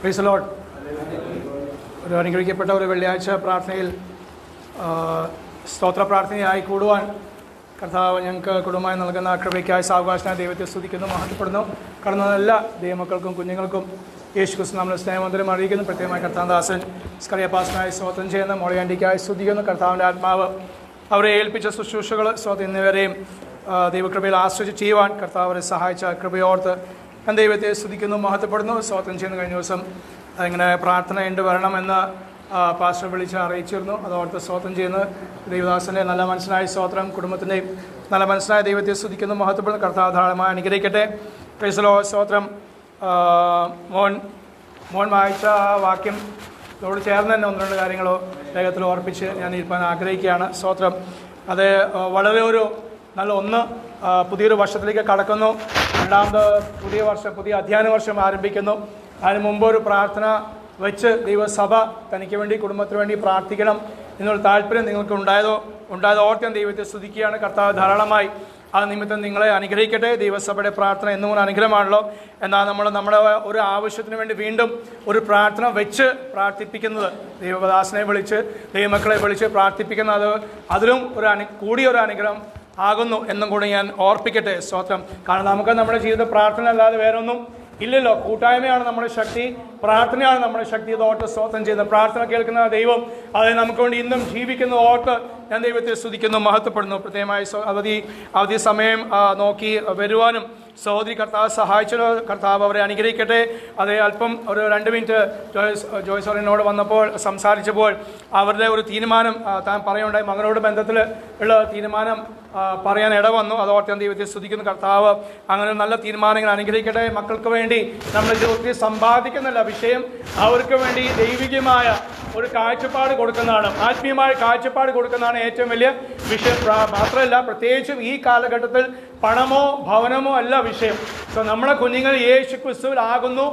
Price the Lord. ഒരു അനുഗ്രഹിക്കപ്പെട്ട ഒരു വെള്ളിയാഴ്ച പ്രാർത്ഥനയിൽ സ്തോത്ര പ്രാർത്ഥനയായി കൂടുവാൻ കർത്താവ് ഞങ്ങൾക്ക് കുടുംബമായി നൽകുന്ന കൃപയ്ക്കായി സാവകാശനായ ദൈവത്തെ സ്തുതിക്കുന്നു, മഹത്വപ്പെടുന്നു. കടന്ന എല്ലാ ദൈവമക്കൾക്കും കുഞ്ഞുങ്ങൾക്കും യേശു ക്രിസ്തു നമ്മുടെ സ്നേഹമന്ദിരം അറിയിക്കുന്നു. പ്രത്യേകമായി കർത്താദാസൻ സ്കറിയപ്പാസനായി സ്തോത്രം ചെയ്യുന്ന മോളയാണ്ടിക്കായി സ്തുതിക്കുന്നു. കർത്താവിൻ്റെ ആത്മാവ് അവരെ ഏൽപ്പിച്ച ശുശ്രൂഷകൾ സ്തോത്രം എന്നിവരെയും ദൈവകൃപയിൽ ആശ്രയിച്ച് ചെയ്യുവാൻ കർത്താവ് അവരെ സഹായിച്ച കൃപയോർത്ത് ഞാൻ ദൈവത്തെ സ്തുതിക്കുന്നു, മഹത്വപ്പെടുന്നു. സ്തോത്രം ചെയ്യുന്ന കഴിഞ്ഞ ദിവസം അതിങ്ങനെ പ്രാർത്ഥന ഉണ്ട് വരണമെന്ന് പാസ്റ്റർ വിളിച്ച് അറിയിച്ചിരുന്നു. അതോർത്ത് സ്തോത്രം ചെയ്യുന്നത് ദൈവദാസൻ്റെ നല്ല മനസ്സിനായ സ്തോത്രം, കുടുംബത്തിൻ്റെയും നല്ല മനസ്സിനായ ദൈവത്തെ സ്തുതിക്കുന്നു, മഹത്വപ്പെടുന്നു. കർത്താവ് ധാരാളമായി അനുഗ്രഹിക്കട്ടെ. Price the Lord. സ്തോത്രം. മോൻ വായിച്ച ആ വാക്യം തോട് ചേർന്ന് തന്നെ ഒന്ന് രണ്ട് കാര്യങ്ങൾ വേഗത്തിൽ ഓർപ്പിച്ച് ഞാൻ ഇരിക്കാൻ ആഗ്രഹിക്കുകയാണ്. സ്തോത്രം. അത് വളരെ ഒരു നല്ല പുതിയൊരു വർഷത്തിലേക്ക് കടക്കുന്നു. രണ്ടാമത് പുതിയ അധ്യയന വർഷം ആരംഭിക്കുന്നു. അതിന് മുമ്പ് ഒരു പ്രാർത്ഥന വെച്ച് ദൈവസഭ തനിക്ക് വേണ്ടി കുടുംബത്തിന് വേണ്ടി പ്രാർത്ഥിക്കണം എന്നുള്ള താല്പര്യം നിങ്ങൾക്ക് ഉണ്ടായത് ഓർത്ത് ദൈവത്തെ സ്തുതിക്കുകയാണ്. കർത്താവ് ധാരാളമായി ആ നിമിത്തം നിങ്ങളെ അനുഗ്രഹിക്കട്ടെ. ദൈവസഭയുടെ പ്രാർത്ഥന എന്നും ഒരു അനുഗ്രഹമാണല്ലോ. എന്നാൽ നമ്മുടെ ഒരു ആവശ്യത്തിന് വേണ്ടി വീണ്ടും ഒരു പ്രാർത്ഥന വെച്ച് പ്രാർത്ഥിപ്പിക്കുന്നത്, ദൈവദാസനെ വിളിച്ച് ദൈവമക്കളെ വിളിച്ച് പ്രാർത്ഥിപ്പിക്കുന്നത് അതിലും കൂടിയൊരു അനുഗ്രഹം ആകുന്നു എന്നും കൂടി ഞാൻ ഓർപ്പിക്കട്ടെ. സ്തോത്രം. കാരണം നമുക്ക് നമ്മുടെ ജീവിത പ്രാർത്ഥന അല്ലാതെ വേറെ ഒന്നും ഇല്ലല്ലോ. കൂട്ടായ്മയാണ് നമ്മുടെ ശക്തി, പ്രാർത്ഥനയാണ് നമ്മുടെ ശക്തി. ഇത് ഓർത്ത് സ്തോത്രം ചെയ്യുന്നത്, പ്രാർത്ഥന കേൾക്കുന്ന ദൈവം അത് നമുക്ക് വേണ്ടി ഇന്നും ജീവിക്കുന്ന ഓർത്ത് ഞാൻ ദൈവത്തെ സ്തുതിക്കുന്നു, മഹത്വപ്പെടുന്നു. പ്രത്യേകമായി അവധി സമയം നോക്കി വരുവാനും സഹോദരി കർത്താവ് സഹായിച്ചല്ലോ. കർത്താവ് അവരെ അനുഗ്രഹിക്കട്ടെ. അതേ അല്പം ഒരു 2 മിനിറ്റ് ജോയ്സ് എന്നോട് വന്നപ്പോൾ സംസാരിച്ചപ്പോൾ അവരുടെ ഒരു തീരുമാനം താൻ പറയുണ്ടായി, മകനോട് ബന്ധത്തിൽ ഉള്ള തീരുമാനം പറയാൻ ഇടവന്നു. അതോർത്ത് ഞാൻ ദൈവത്തെ സ്തുതിക്കുന്നു. കർത്താവ് അങ്ങനെ നല്ല തീരുമാനങ്ങൾ അനുഗ്രഹിക്കട്ടെ. മക്കൾക്ക് വേണ്ടി നമ്മൾ ജീവിതത്തിൽ സമ്പാദിക്കുന്നില്ല വിഷയം, അവർക്ക് വേണ്ടി ദൈവികമായ ഒരു കാഴ്ചപ്പാട് കൊടുക്കുന്നതാണ്, ആത്മീയമായ കാഴ്ചപ്പാട് കൊടുക്കുന്നതാണ് ഏറ്റവും വലിയ വിഷയം. മാത്രമല്ല, പ്രത്യേകിച്ചും ഈ കാലഘട്ടത്തിൽ പണമോ ഭവനമോ അല്ല വിഷയം. സോ നമ്മളെ കുഞ്ഞുങ്ങൾ യേശു ക്രിസ്തുവിലാകുന്നു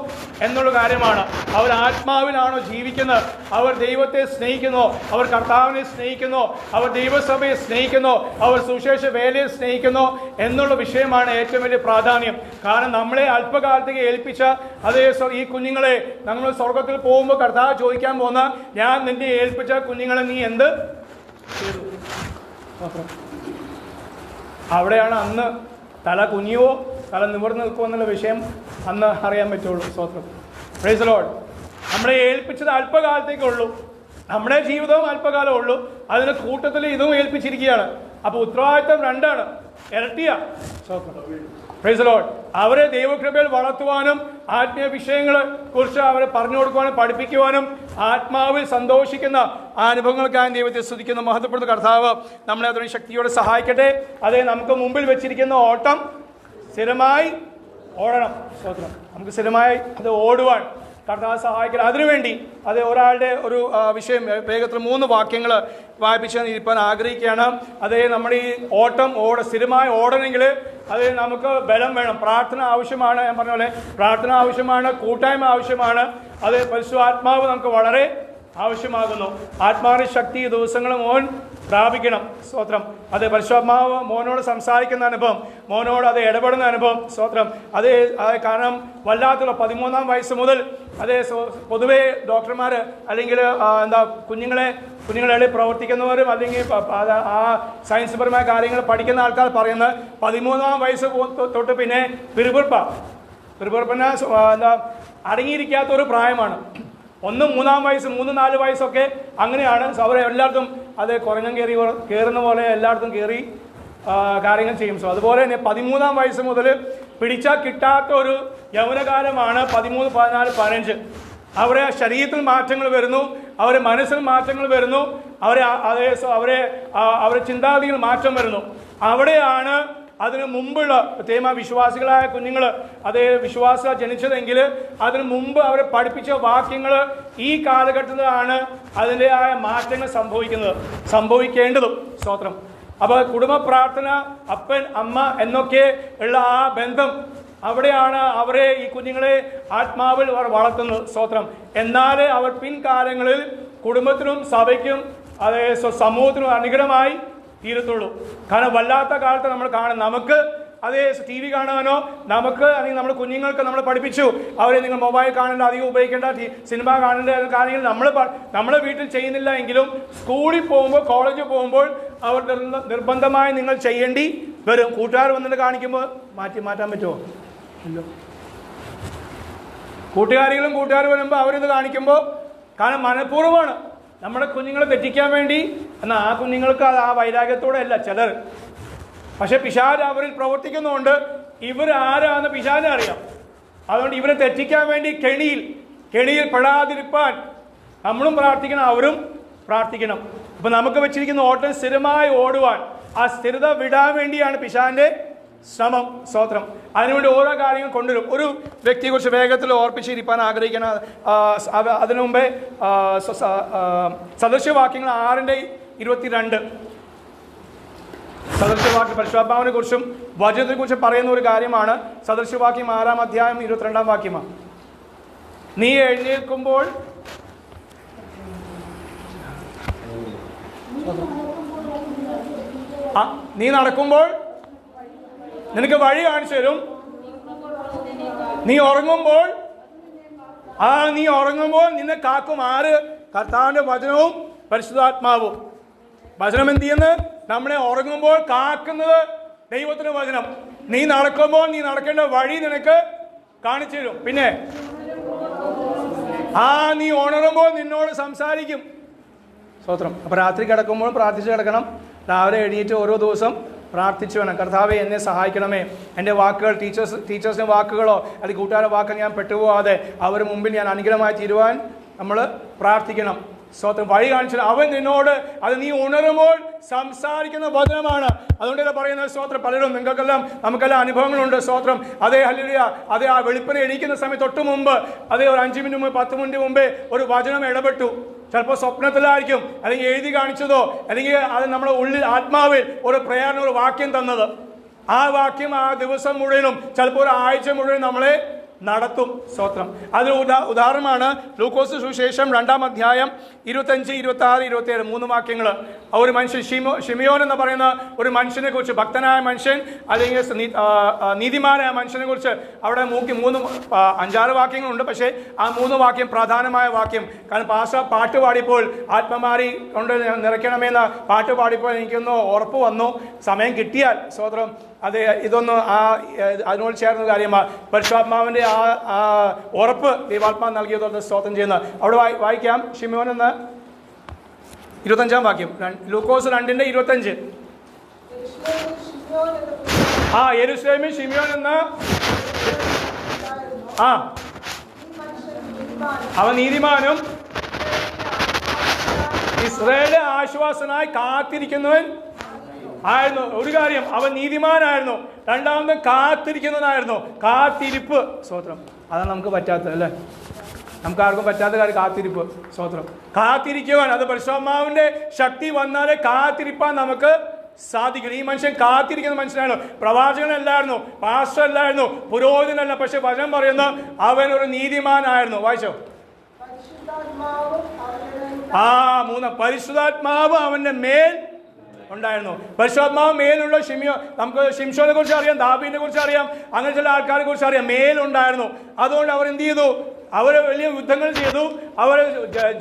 എന്നുള്ള കാര്യമാണ്. അവർ ആത്മാവിലാണോ ജീവിക്കുന്നത്, അവർ ദൈവത്തെ സ്നേഹിക്കുന്നോ, അവർ കർത്താവിനെ സ്നേഹിക്കുന്നോ, അവർ ദൈവസഭയെ സ്നേഹിക്കുന്നോ, അവർ സുവിശേഷ വേലയെ സ്നേഹിക്കുന്നോ എന്നുള്ള വിഷയമാണ് ഏറ്റവും വലിയ പ്രാധാന്യം. കാരണം നമ്മളെ അല്പകാലത്തേക്ക് ഏൽപ്പിച്ച അതേ ഈ കുഞ്ഞുങ്ങളെ നമ്മൾ സ്വർഗത്തിൽ പോകുമ്പോൾ കർത്താവ് ചോദിക്കാൻ പോകുന്ന, ഞാൻ നിന്നെ ഏൽപ്പിച്ച കുഞ്ഞുങ്ങളെ നീ എന്ത് ചെയ്തു? അവിടെയാണ് അന്ന് തല കുനിയോ തല നിവർന്ന് നിൽക്കുമോ എന്നുള്ള വിഷയം അന്ന് അറിയാൻ പറ്റുള്ളൂ. സ്തോത്രം. Price the Lord. നമ്മളെ ഏൽപ്പിച്ചത് അല്പകാലത്തേക്കുള്ളൂ, നമ്മുടെ ജീവിതവും അല്പകാലം ഉള്ളൂ, അതിന് കൂട്ടത്തിൽ ഇതും ഏൽപ്പിച്ചിരിക്കുകയാണ്. അപ്പോൾ ഉത്തരവാദിത്വം 2 ഇരട്ടിയാ. Price the Lord. അവരെ ദൈവകൃപയിൽ വളർത്തുവാനും ആത്മീയ വിഷയങ്ങളെ കുറിച്ച് അവരെ പറഞ്ഞു കൊടുക്കുവാനും പഠിപ്പിക്കുവാനും ആത്മാവിൽ സന്തോഷിക്കുന്ന അനുഭവങ്ങൾക്കായി ദൈവത്തെ സ്തുതിക്കുന്ന, മഹത്വപ്പെടുന്ന. കർത്താവ് നമ്മളെ അതിന് ശക്തിയോടെ സഹായിക്കട്ടെ. അതേ നമുക്ക് മുമ്പിൽ വെച്ചിരിക്കുന്ന ഓട്ടം സ്ഥിരമായി ഓടണം. സ്തോത്രം. നമുക്ക് സ്ഥിരമായി അത് ഓടുവാൻ കർത്താവ് സഹായിക്കണം. അതിനുവേണ്ടി അത് ഒരാളുടെ ഒരു വിഷയം വേഗത്തിൽ 3 വാക്യങ്ങൾ വായിപ്പിച്ച് ഇരിക്കാൻ ആഗ്രഹിക്കുകയാണ്. അതേ നമ്മുടെ ഈ സ്ഥിരമായി ഓടണമെങ്കിൽ അത് നമുക്ക് ബലം വേണം, പ്രാർത്ഥന ആവശ്യമാണ്. ഞാൻ പറഞ്ഞ പോലെ പ്രാർത്ഥന ആവശ്യമാണ്, കൂട്ടായ്മ ആവശ്യമാണ്. അത് പരിശുദ്ധാത്മാവ് നമുക്ക് വളരെ ആവശ്യമാകുന്നു. ആത്മാവിന്റെ ശക്തി ദിവസങ്ങൾ മോൻ പ്രാപിക്കണം. സ്തോത്രം. അത് പരിശുദ്ധാത്മാവ് മോനോട് സംസാരിക്കുന്ന അനുഭവം, മോനോട് അത് ഇടപെടുന്ന അനുഭവം. സ്തോത്രം. അത് കാരണം വല്ലാത്തുള്ള 13-ാം വയസ്സ് മുതൽ അതേ പൊതുവെ ഡോക്ടർമാർ അല്ലെങ്കിൽ കുഞ്ഞുങ്ങളെ പ്രവർത്തിക്കുന്നവരും അല്ലെങ്കിൽ ആ സയൻസ് പരമായ കാര്യങ്ങൾ പഠിക്കുന്ന ആൾക്കാർ പറയുന്നത് 13-ാം വയസ്സ് തൊട്ട് പിന്നെ പിറുപിറുപ്പിന് അടങ്ങിയിരിക്കാത്ത ഒരു പ്രായമാണ്. 3-ാം വയസ്സ് 3-4 വയസ്സൊക്കെ അങ്ങനെയാണ്. അവരെ എല്ലായിടത്തും അത് കുറഞ്ഞം കയറുന്ന പോലെ എല്ലായിടത്തും കയറി കാര്യങ്ങൾ ചെയ്യും. സോ അതുപോലെ തന്നെ 13-ാം വയസ്സ് മുതൽ പിടിച്ചാൽ കിട്ടാത്ത ഒരു യൗവനകാലമാണ് 13, 14, 15. അവരെ ശരീരത്തിൽ മാറ്റങ്ങൾ വരുന്നു, അവരെ മനസ്സിൽ മാറ്റങ്ങൾ വരുന്നു, അവരെ ചിന്താഗതിയിൽ മാറ്റം വരുന്നു. അവിടെയാണ് അതിനു മുമ്പുള്ള പ്രത്യേക വിശ്വാസികളായ കുഞ്ഞുങ്ങൾ അതേ വിശ്വാസം ജനിച്ചതെങ്കിൽ അതിനു മുമ്പ് അവരെ പഠിപ്പിച്ച വാക്യങ്ങൾ ഈ കാലഘട്ടത്തിലാണ് അതിൻ്റെതായ മാറ്റങ്ങൾ സംഭവിക്കേണ്ടതും. സ്തോത്രം. അപ്പോൾ കുടുംബ പ്രാർത്ഥന, അപ്പൻ അമ്മ എന്നൊക്കെ ഉള്ള ആ ബന്ധം, അവിടെയാണ് അവരെ ഈ കുഞ്ഞുങ്ങളെ ആത്മാവിൽ വളർത്തുന്നത്. സ്തോത്രം. എന്നാലേ അവർ പിൻകാലങ്ങളിൽ കുടുംബത്തിനും സഭയ്ക്കും അതേ സമൂഹത്തിനും അനുഗ്രഹമായി തീരത്തുള്ളൂ. കാരണം വല്ലാത്ത കാലത്ത് നമ്മൾ കാണും, നമുക്ക് അതേ TV കാണാനോ നമുക്ക് അല്ലെങ്കിൽ നമ്മുടെ കുഞ്ഞുങ്ങൾക്ക് നമ്മൾ പഠിപ്പിച്ചു അവരെ നിങ്ങൾ മൊബൈൽ കാണേണ്ട, അധികം ഉപയോഗിക്കേണ്ട, സിനിമ കാണേണ്ട കാര്യങ്ങൾ നമ്മുടെ വീട്ടിൽ ചെയ്യുന്നില്ല എങ്കിലും സ്കൂളിൽ പോകുമ്പോൾ കോളേജിൽ പോകുമ്പോൾ അവർ നിർബന്ധമായി നിങ്ങൾ ചെയ്യേണ്ടി വരും. കൂട്ടുകാർ വന്നിട്ട് കാണിക്കുമ്പോൾ മാറ്റാൻ പറ്റുമോ? ഇല്ല. കൂട്ടുകാർ വരുമ്പോൾ അവരിത് കാണിക്കുമ്പോൾ കാരണം മനഃപൂർവ്വമാണ് നമ്മുടെ കുഞ്ഞുങ്ങളെ തെറ്റിക്കാൻ വേണ്ടി. എന്നാൽ ആ കുഞ്ഞുങ്ങൾക്ക് അത് ആ വൈരാഗ്യത്തോടെ അല്ല ചിലർ. പക്ഷെ പിശാച് അവരിൽ പ്രവർത്തിക്കുന്നതുകൊണ്ട് ഇവർ ആരാന്ന് പിശാചിനെ അറിയാം. അതുകൊണ്ട് ഇവരെ തെറ്റിക്കാൻ വേണ്ടി കെണിയിൽ പെടാതിരിപ്പാൻ നമ്മളും പ്രാർത്ഥിക്കണം, അവരും പ്രാർത്ഥിക്കണം. അപ്പൊ നമുക്ക് വെച്ചിരിക്കുന്ന ഓട്ടം സ്ഥിരമായി ഓടുവാൻ, ആ സ്ഥിരത വിടാൻ വേണ്ടിയാണ് പിശാചിന്റെ ശ്രമം. സ്തോത്രം. അതിനുവേണ്ടി ഓരോ കാര്യങ്ങൾ കൊണ്ടുവരും. ഒരു വ്യക്തിയെക്കുറിച്ച് വേഗത്തിൽ ഓർപ്പിച്ചിരിക്കാൻ ആഗ്രഹിക്കണം. അതിനു മുമ്പേ സദൃശ്യവാക്യങ്ങൾ 6:22 സദൃശ്യവാക്യം പരിശുദ്ധാത്മാവിനെ കുറിച്ചും വചനത്തെ കുറിച്ചും പറയുന്ന ഒരു കാര്യമാണ്. സദൃശ്യവാക്യം 6-ാം അധ്യായം 22-ാം വാക്യമാണ്. നീ എഴുന്നേൽക്കുമ്പോൾ നീ നടക്കുമ്പോൾ നിനക്ക് വഴി കാണിച്ചു തരും. നീ ഉറങ്ങുമ്പോൾ നിന്നെ കാക്കും ആര്? കർത്താവിന്റെ വചനവും പരിശുദ്ധാത്മാവും. വചനം എന്ത് ചെയ്യുന്നത്? നമ്മളെ ഉറങ്ങുമ്പോൾ കാക്കുന്നത് ദൈവത്തിന്റെ വചനം. നീ നടക്കുമ്പോൾ നീ നടക്കേണ്ട വഴി നിനക്ക് കാണിച്ചു തരും. പിന്നെ നീ ഉണരുമ്പോൾ നിന്നോട് സംസാരിക്കും. സ്തോത്രം. അപ്പൊ രാത്രി കിടക്കുമ്പോൾ പ്രാർത്ഥിച്ച് കിടക്കണം. രാവിലെ എഴുന്നേറ്റ് ഓരോ ദിവസം പ്രാർത്ഥിച്ചു വേണം. കർത്താവെ എന്നെ സഹായിക്കണമേ, എൻ്റെ വാക്കുകൾ ടീച്ചേഴ്സിൻ്റെ വാക്കുകളോ അല്ലെങ്കിൽ കൂട്ടുകാരുടെ വാക്കുകൾ ഞാൻ പെട്ടുപോകാതെ അവർ മുമ്പിൽ ഞാൻ അനുഗ്രഹമായി തീരുവാൻ നമ്മൾ പ്രാർത്ഥിക്കണം. സ്തോത്രം. വഴി കാണിച്ചു അവൻ നിന്നോട്, അത് നീ ഉണരുമ്പോൾ സംസാരിക്കുന്ന വചനമാണ്. അതുകൊണ്ട് പറയുന്നത് സ്തോത്രം. പലരും നമുക്കെല്ലാം അനുഭവങ്ങളുണ്ട്. സ്തോത്രം. അതേ ഹല്ലേലൂയ. അതേ ആ വെളുപ്പിനെ എണീക്കുന്ന സമയത്ത് തൊട്ട് മുമ്പ് അതേ ഒരു 5 മിനിറ്റ് മുമ്പ് 10 മിനിറ്റ് മുമ്പേ ഒരു വചനം ഇടപെട്ടു. ചിലപ്പോൾ സ്വപ്നത്തിലായിരിക്കും, അല്ലെങ്കിൽ എഴുതി കാണിച്ചതോ, അല്ലെങ്കിൽ അത് നമ്മുടെ ഉള്ളിൽ ആത്മാവിൽ ഒരു പ്രേരണ, ഒരു വാക്യം തന്നത്. ആ വാക്യം ആ ദിവസം മുഴുവനും ചിലപ്പോൾ ഒരു ആഴ്ച മുഴുവൻ നമ്മളെ നടത്തും. സ്തോത്രം. അതിന് ഉദാഹരണമാണ് ലൂക്കോസ് സുവിശേഷം 2-ാം അധ്യായം 25, 26, 27 3 വാക്യങ്ങൾ. ഒരു മനുഷ്യൻ ശിമിയോൻ എന്ന് പറയുന്ന ഒരു മനുഷ്യനെ കുറിച്ച്, ഭക്തനായ മനുഷ്യൻ അല്ലെങ്കിൽ നീതിമാനായ മനുഷ്യനെ കുറിച്ച് അവിടെ 5-6 വാക്യങ്ങളുണ്ട്. പക്ഷേ ആ 3 വാക്യം പ്രധാനമായ വാക്യം. കാരണം പാട്ട് പാടിയപ്പോൾ ആത്മമാരി കൊണ്ട് നിറയ്ക്കണമെന്ന പാട്ട് പാടിയപ്പോൾ എനിക്കൊന്ന് ഉറപ്പ് വന്നു, സമയം കിട്ടിയാൽ സ്തോത്രം അതെ ഇതൊന്ന് അതിനോട് ചേർന്ന കാര്യമാണ്. പരിശുദ്ധാത്മാവിൻ്റെ ആ ഉറപ്പ് ദൈവാത്മാവ് നൽകിയതോടെ സ്തോത്രം ചെയ്യുന്നത്. അവിടെ വായിക്കാം. ശിമിയോൻ എന്ന 25-ാം വാക്യം, ലൂക്കോസ് 2:25. യെരൂശലേമിൽ ശിമിയോൻ എന്ന അവൻ നീതിമാനും ഇസ്രായേലിന്റെ ആശ്വാസനായി കാത്തിരിക്കുന്നവൻ ആയിരുന്നു. ഒരു കാര്യം, അവൻ നീതിമാനായിരുന്നു. രണ്ടാമത് കാത്തിരിക്കുന്നവനായിരുന്നു. കാത്തിരിപ്പ്. സ്തോത്രം. അതാണ് നമുക്ക് പറ്റാത്തത് അല്ലേ? നമുക്ക് ആർക്കും പറ്റാത്ത കാര്യം കാത്തിരിപ്പ്. സ്തോത്രം. കാത്തിരിക്കുവാൻ, അത് പരിശുദ്ധാത്മാവിന്റെ ശക്തി വന്നാലേ കാത്തിരിപ്പാൻ നമുക്ക് സാധിക്കണം. ഈ മനുഷ്യൻ കാത്തിരിക്കുന്ന മനുഷ്യനാണ്. പ്രവാചകനല്ലായിരുന്നു, പാസ്റ്റർ അല്ലായിരുന്നു, പുരോഹിതനല്ല. പക്ഷെ വചനം പറയുന്ന അവൻ ഒരു നീതിമാനായിരുന്നു. വായിച്ചോ. പരിശുദ്ധാത്മാവ് അവന്റെ മേൽ ഉണ്ടായിരുന്നു. പരിശുദ്ധാത്മാവ് മേലുള്ള നമുക്ക് ശിംശോനെ കുറിച്ച് അറിയാം, ദാവീദിനെ കുറിച്ച് അറിയാം, അങ്ങനെ ചില ആൾക്കാരെ കുറിച്ച് അറിയാം. മേലുണ്ടായിരുന്നു. അതുകൊണ്ട് അവർ എന്ത് ചെയ്തു? അവർ വലിയ യുദ്ധങ്ങൾ ചെയ്തു. അവർ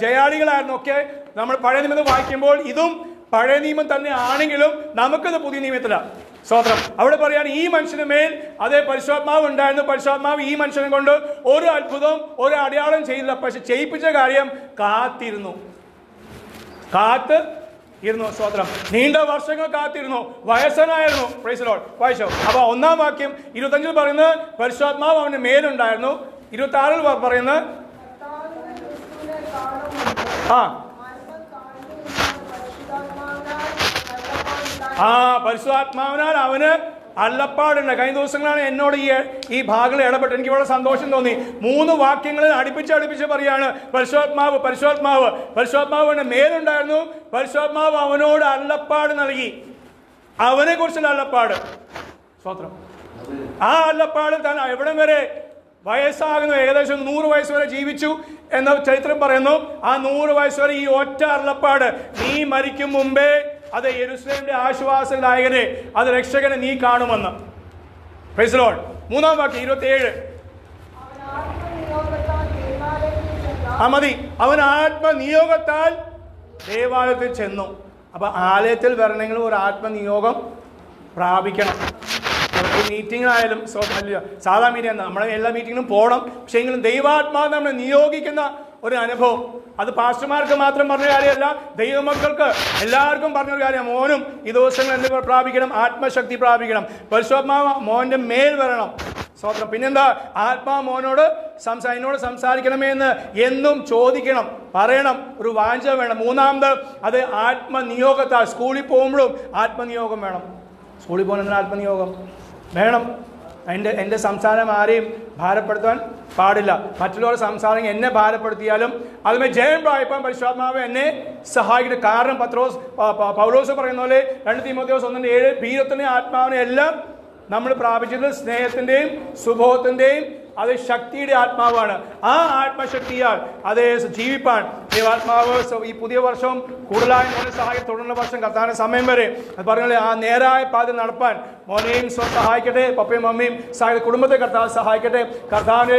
ജയാളികളായിരുന്നു. ഒക്കെ നമ്മൾ പഴയ നിയമം വായിക്കുമ്പോൾ ഇതും പഴയ നിയമം തന്നെ ആണെങ്കിലും നമുക്കത് പുതിയ നിയമത്തിലാണ്. സ്തോത്രം. അവിടെ പറയാണ് ഈ മനുഷ്യന് മേൽ അതേ പരിശുദ്ധാത്മാവ് ഉണ്ടായിരുന്നു. പരിശുദ്ധാത്മാവ് ഈ മനുഷ്യനെ കൊണ്ട് ഒരു അത്ഭുതം, ഒരു അടയാളം ചെയ്തില്ല. പക്ഷെ ചെയ്യിപ്പിച്ച കാര്യം കാത്തിരുന്നു. സ്തോത്രം. നീണ്ട വർഷങ്ങൾ കാത്തിരുന്നു. വയസ്സനായിരുന്നു. Praise the lord. വായിച്ചോ. അപ്പൊ 1-ാം വാക്യം 25 പറയുന്നത് പരിശുദ്ധാത്മാവ് അവന്റെ മേലുണ്ടായിരുന്നു. 26 പറയുന്നത് പരിശുദ്ധാത്മാവിനാൽ അവന് അല്ലപ്പാടുണ്ട്. കഴിഞ്ഞ ദിവസങ്ങളാണ് എന്നോട് ഈ ഭാഗങ്ങൾ ഇടപെട്ട് എനിക്ക് വളരെ സന്തോഷം തോന്നി. 3 വാക്യങ്ങളിൽ അടുപ്പിച്ച് പറയാണ് പരിശുദ്ധാത്മാവിന്റെ മേലുണ്ടായിരുന്നു. പരിശുദ്ധാത്മാവ് അവനോട് അല്ലപ്പാട് നൽകി. അവനെ കുറിച്ചുള്ള അല്ലപ്പാട്. സ്തോത്രം. ആ അല്ലപ്പാട് താൻ എവിടം വരെ വയസ്സാകുന്നു, ഏകദേശം 100 വയസ്സ് വരെ ജീവിച്ചു എന്ന ചരിത്രം പറയുന്നു. ആ 100 വയസ്സ് വരെ ഈ ഒറ്റ അരുളപ്പാട്, നീ മരിക്കും മുമ്പേ അത് യെരൂശലേമിന്റെ ആശ്വാസനായകനെ, അത് രക്ഷകനെ നീ കാണുമെന്ന്. Price the Lord. 3-ാം വാക്യം 27. മതി. അവൻ ആത്മനിയോഗത്താൽ ദേവാലയത്തിൽ ചെന്നു. അപ്പൊ ആലയത്തിൽ വരണമെങ്കിൽ ഒരു ആത്മനിയോഗം പ്രാപിക്കണം. മീറ്റിങ്ങിനായാലും സാധാ മീറ്റിംഗ് നമ്മളെ എല്ലാ മീറ്റിങ്ങിനും പോകണം. പക്ഷേ എങ്കിലും ദൈവാത്മാവ് നമ്മളെ നിയോഗിക്കുന്ന ഒരു അനുഭവം, അത് പാസ്റ്റർമാർക്ക് മാത്രം പറഞ്ഞ കാര്യമല്ല, ദൈവമക്കൾക്ക് എല്ലാവർക്കും പറഞ്ഞൊരു കാര്യം. മോനും ഈ ദിവസങ്ങൾ എന്ത് പ്രാപിക്കണം? ആത്മശക്തി പ്രാപിക്കണം. പരിശുദ്ധാത്മാവ് മോൻ്റെ മേൽ വരണം. സ്തോത്രം. പിന്നെന്താ? ആത്മാവ് മോനോട് എന്നോട് സംസാരിക്കണമേ എന്ന് എന്നും ചോദിക്കണം, പറയണം, ഒരു വാഞ്ച വേണം. 3-ാമത് അത് ആത്മനിയോഗത്താൽ. സ്കൂളിൽ പോകുമ്പോഴും ആത്മനിയോഗം വേണം. സ്കൂളിൽ പോകുന്നതിന് ആത്മനിയോഗം വേണം. എൻ്റെ സംസാരം ആരെയും ഭാരപ്പെടുത്താൻ പാടില്ല. മറ്റുള്ളവരുടെ സംസാരം എന്നെ ഭാരപ്പെടുത്തിയാലും അതുമേ ജയം പ്രാപിപ്പാൻ പരിശുദ്ധാത്മാവ് എന്നെ സഹായിക്കട്ടെ. കാരണം പൗലോസ് പറയുന്ന പോലെ 2 തീമോഥെയോസ് 1:7 ബീരത്തിനെ ആത്മാവിനെ എല്ലാം നമ്മൾ പ്രാപിച്ചത് സ്നേഹത്തിൻ്റെയും സുബോധത്തിൻ്റെയും അത് ശക്തിയുടെ ആത്മാവാണ്. ആ ആത്മശക്തിയാൽ അതേ ജീവിപ്പാൻ ദൈവാത്മാവ് ഈ പുതിയ വർഷവും കൂടുതലായി മോനെ സഹായിക്കും. തുടർന്ന വർഷം കർത്താവിന്റെ സമയം വരെ അത് പറഞ്ഞാൽ ആ നേരായ പാത നടപ്പാൻ മോനെയും സഹായിക്കട്ടെ. പപ്പയും മമ്മിയും കുടുംബത്തെ കർത്താവ് സഹായിക്കട്ടെ. കർത്താവിന്റെ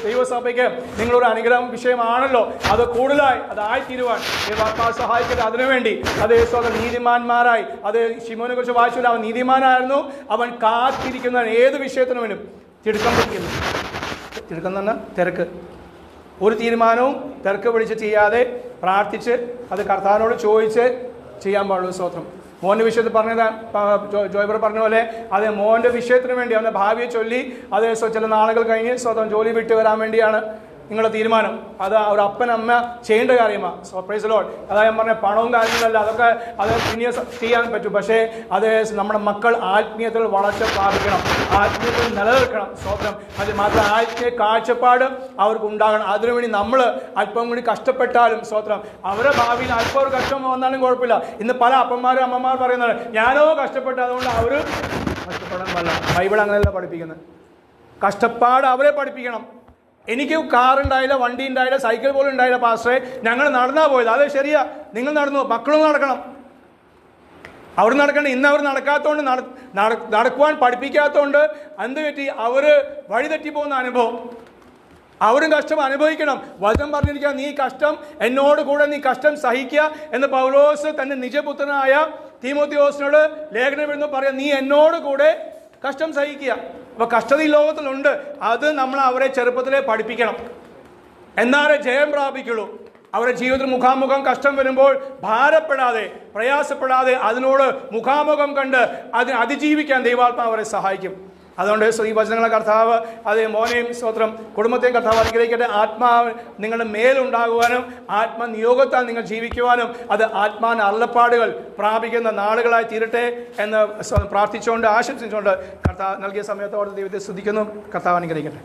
ദൈവസഭയ്ക്ക് നിങ്ങളൊരു അനുഗ്രഹം വിഷയമാണല്ലോ, അത് കൂടുതലായി അതായിത്തീരുവാൻ ദൈവാത്മാവ് സഹായിക്കട്ടെ. അതിനുവേണ്ടി അതേ നീതിമാന്മാരായി, അത് ശിമോനെ കുറിച്ച് വായിച്ചില്ല, അവൻ നീതിമാനായിരുന്നു. അവൻ കാത്തിരിക്കുന്ന ഏത് വിഷയത്തിനു വേണ്ടി തിടുക്കം പിടിക്കുന്നു. തിടുക്കം തന്നെ തിരക്ക്. ഒരു തീരുമാനവും തിരക്ക് പിടിച്ച് ചെയ്യാതെ പ്രാർത്ഥിച്ച് അത് കർത്താവിനോട് ചോദിച്ച് ചെയ്യാൻ പാടുള്ളൂ. സ്തോത്രം. മോൻ്റെ വിഷയത്തിൽ പറഞ്ഞത് ജോയ്ബർ പറഞ്ഞ പോലെ അതേ മോൻ്റെ വിഷയത്തിന് വേണ്ടി അവൻ്റെ ഭാവിയെ ചൊല്ലി അതേ ചില നാളുകൾ കഴിഞ്ഞ് സ്വന്തം ജോലി വിട്ട് വരാൻ വേണ്ടിയാണ് നിങ്ങളുടെ തീരുമാനം. അത് ഒരു അപ്പനമ്മ ചെയ്യേണ്ട കാര്യമാണ്. So price the Lord. അതായത് ഞാൻ പറഞ്ഞ പണവും കാര്യങ്ങളല്ല, അതൊക്കെ അത് പിന്നെ ചെയ്യാൻ പറ്റും. പക്ഷേ അത് നമ്മുടെ മക്കൾ ആത്മീയത്തിൽ വളർച്ച പ്രാപിക്കണം, ആത്മീയത്തിൽ നിലനിൽക്കണം. സ്വന്തം അത് മാത്രം ആത്മീയ കാഴ്ചപ്പാട് അവർക്ക് ഉണ്ടാകണം. അതിനുവേണ്ടി നമ്മൾ അല്പം കൂടി കഷ്ടപ്പെട്ടാലും സ്വത്രം അവരുടെ ഭാവിയിൽ അല്പം ഒരു കഷ്ടം വന്നാലും കുഴപ്പമില്ല. ഇന്ന് പല അപ്പന്മാരും അമ്മമാർ പറയുന്നത് ഞാനോ കഷ്ടപ്പെട്ടു അതുകൊണ്ട് അവർ കഷ്ടപ്പെടാൻ പറ്റില്ല. ബൈബിൾ അങ്ങനെയല്ല പഠിപ്പിക്കുന്നത്. കഷ്ടപ്പാട് അവരെ പഠിപ്പിക്കണം. എനിക്ക് കാറുണ്ടായില്ല, വണ്ടി ഉണ്ടായില്ല, സൈക്കിൾ പോലും ഉണ്ടായില്ല പാസ്റ്ററെ, ഞങ്ങൾ നടന്നാ പോയത്. അത് ശരിയാ, നിങ്ങൾ നടന്നു, മക്കളും നടക്കണം. അവർ നടക്കണം. ഇന്ന് അവർ നടക്കാത്തതുകൊണ്ട് നടക്കുവാൻ പഠിപ്പിക്കാത്തതുകൊണ്ട് എന്ത് പറ്റി? അവർ വഴിതെറ്റി പോകുന്ന അനുഭവം. അവരും കഷ്ടം അനുഭവിക്കണം. വചനം പറഞ്ഞിരിക്കുക, നീ കഷ്ടം എന്നോട് കൂടെ നീ കഷ്ടം സഹിക്കുക എന്ന് പൗലോസ് തന്റെ നിജപുത്രനായ തീമോഥെയോസിനോട് ലേഖനം എഴുതുന്നു പറയാം. നീ എന്നോട് കൂടെ കഷ്ടം സഹിക്കുക. അപ്പൊ കഷ്ടത ഈ ലോകത്തിലുണ്ട്. അത് നമ്മൾ അവരെ ചെറുപ്പത്തിലെ പഠിപ്പിക്കണം. എന്നാലേ ജയം പ്രാപിക്കുള്ളൂ. അവരുടെ ജീവിതത്തിൽ മുഖാമുഖം കഷ്ടം വരുമ്പോൾ ഭാരപ്പെടാതെ പ്രയാസപ്പെടാതെ അതിനോട് മുഖാമുഖം കണ്ട് അതിനെ അതിജീവിക്കാൻ ദൈവാത്മാവ് അവരെ സഹായിക്കും. അതുകൊണ്ട് ഈ വചനങ്ങളെ കർത്താവ് അതേ മോനെയും സ്തോത്രം കുടുംബത്തെയും കർത്താവ് അനുഗ്രഹിക്കട്ടെ. ആത്മാവ് നിങ്ങളുടെ മേലുണ്ടാകുവാനും ആത്മനിയോഗത്താൽ നിങ്ങൾ ജീവിക്കുവാനും അത് ആത്മാവിന്റെ അരുളപ്പാടുകൾ പ്രാപിക്കുന്ന നാളുകളായി തീരട്ടെ എന്ന് പ്രാർത്ഥിച്ചുകൊണ്ട് ആശംസിച്ചുകൊണ്ട് കർത്താവ് നൽകിയ സമയത്തോടെ ദൈവത്തെ സ്തുതിക്കുന്നു. കർത്താവ് അനുഗ്രഹിക്കട്ടെ.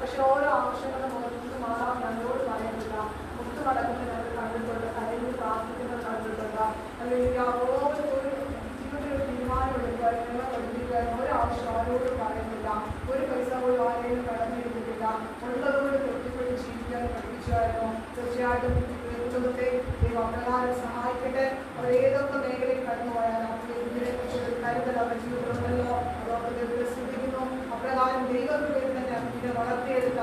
പക്ഷെ ഓരോ ആവശ്യങ്ങളും മാറാൻ ഞങ്ങളോട് പറയുന്നില്ല. മുത്തു നടക്കുന്നത് ഞങ്ങൾ കണ്ടിട്ടുണ്ട്, കരയിൽ പ്രാർത്ഥിക്കുന്നത് കണ്ടിട്ടുണ്ട്. അല്ലെങ്കിൽ ഓരോ ജീവിതത്തിൽ ഒരു തീരുമാനമെടുക്കുക, ഞങ്ങളെ പഠിപ്പിക്കുക, ഒരാവശ്യം ആരോടും പറയുന്നില്ല. ഒരു പൈസ പോലും ആരെയും കടന്നിരുന്നില്ല. ഉള്ളതുകൊണ്ട് തൃപ്തിപ്പെട്ട് ജീവിക്കാൻ പഠിപ്പിച്ചായിരുന്നു. തീർച്ചയായിട്ടും കുടുംബത്തെ ദൈവം അപ്രകാരം സഹായിക്കട്ടെ. അവർ ഏതൊക്കെ മേഖലയിൽ കടന്നു പോയാലും ഇതിനെക്കുറിച്ചൊരു കരുതൽ അവരുടെ ജീവിതത്തിലുണ്ടല്ലോ. അതോടെ ദൈവത്തെ ശ്രദ്ധിക്കുന്നു. അപ്രകാരം ദൈവത്തിന്റെ തന്നെ ഇതിനെ വളർത്തിയെടുത്ത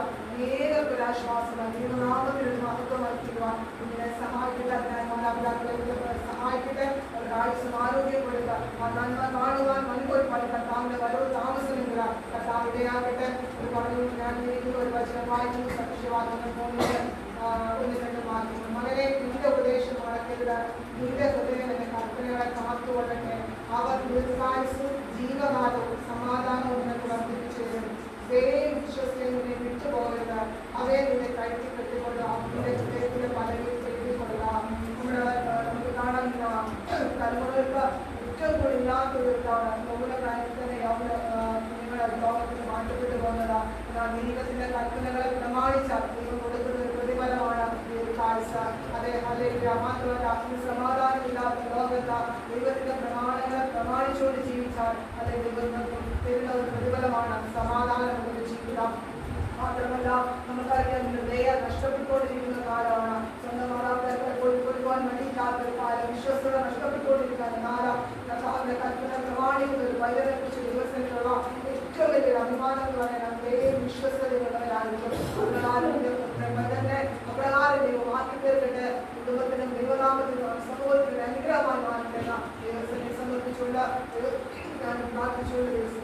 ഏതൊരാശ്വാസമാണ് ദൈവനാമത്തിൽ ഒരു മഹത്വമായി തീരുവാൻ ഇതിനെ സഹായിക്കട്ടെ. അതിനായി മാതാപിതാക്കളെ സഹായിക്കട്ടെ. അവരുടെ ആയുസ്സും ആരോഗ്യം കൊടുക്കുക. ആ നന്മ കാണുവാൻ മുൻപോട്ട് കർത്താവിന്റെ വരവ് താമസമില്ല. ഇടയാകട്ടെ. ഒരു പറഞ്ഞു ഞാൻ ഇരിക്കുന്ന ഒരു വചനം വായിച്ചു, സത്യവാക്യങ്ങൾ 1-2 വാക്യങ്ങൾ. മകനെ, നിന്റെ ഉപദേശം മറക്കരുത്, നിന്റെ ഹൃദയം എന്റെ കൽപ്പനകളെ കാത്തുകൊള്ളട്ടെ. അവർ ദീർഘായുസ്സും ജീവകാലവും സമാധാനവും നിനക്ക് വർദ്ധിപ്പിച്ചു തരും. ദയയും വിശ്വസ്തയും നിന്നെ വിട്ടുപോകരുത്. അവയെ നിന്നെ കയറ്റി കെട്ടിക്കൊള്ളുക, നിന്റെ ഹൃദയത്തിന്റെ പലകയിൽ എഴുതിക്കൊള്ളുക. നമുക്ക് കാണാൻ തലമുറകൾക്ക് ഏറ്റവും കൂടി ഇല്ലാത്തൊരു ഇതാണ് യൗവനകാലത്ത് തന്നെ കുഞ്ഞുങ്ങളെ ലോകത്തിന് മാറ്റപ്പെട്ടു പോകുന്നത്. ദൈവത്തിന്റെ കൽപ്പനകളെ പ്രമാണിച്ചാൽ ദൈവം കൊടുക്കുന്ന ഒരു പ്രതിഫലമാണ് ദീർഘായുസ്സ. അതെ, അല്ലെങ്കിൽ മാത്രമല്ല, ഈ സമാധാനമില്ലാത്ത ലോകത്ത് ദൈവത്തിന്റെ പ്രമാണങ്ങളെ പ്രമാണിച്ചുകൊണ്ട് ജീവിച്ചാൽ അല്ലെ ദൈവം തരുന്ന ഒരു പ്രതിഫലമാണ് സമാധാനമുള്ള ജീവിതം. മാത്രമല്ല, നമുക്കറിയാം ദയ നഷ്ടപ്പെട്ടുകൊണ്ടിരിക്കുന്ന കാലമാണ്. സ്വന്തം മാതാപിതാക്കളെ കൊടുക്കുവാൻ വേണ്ടിയില്ലാത്ത ഒരു കാലം, വിശ്വസ്തത നഷ്ടപ്പെട്ടുകൊണ്ടിരിക്കുന്ന കാലം. കർത്താവിന്റെ കൽപ്പന പ്രമാണിക്കുന്ന ഒരു വൈദ്യനെ കുറിച്ച് ദിവസത്തിലുള്ള ഏറ്റവും വലിയൊരു അഭിമാനം എന്ന് പറയാൻ ദയയും വിശ്വസ്തതയുള്ളവരായിരിക്കും. അപ്രകാരം ദൈവം ആക്കി തീർക്കട്ടെ. കുടുംബത്തിനും ദൈവനാമത്തിനും സമൂഹത്തിനും അനുഗ്രഹമായി മാറ്റുന്ന ദൈവത്തെ സമർപ്പിച്ചുകൊണ്ട് ഞാൻ പ്രാർത്ഥിച്ചുകൊണ്ട് ദിവസം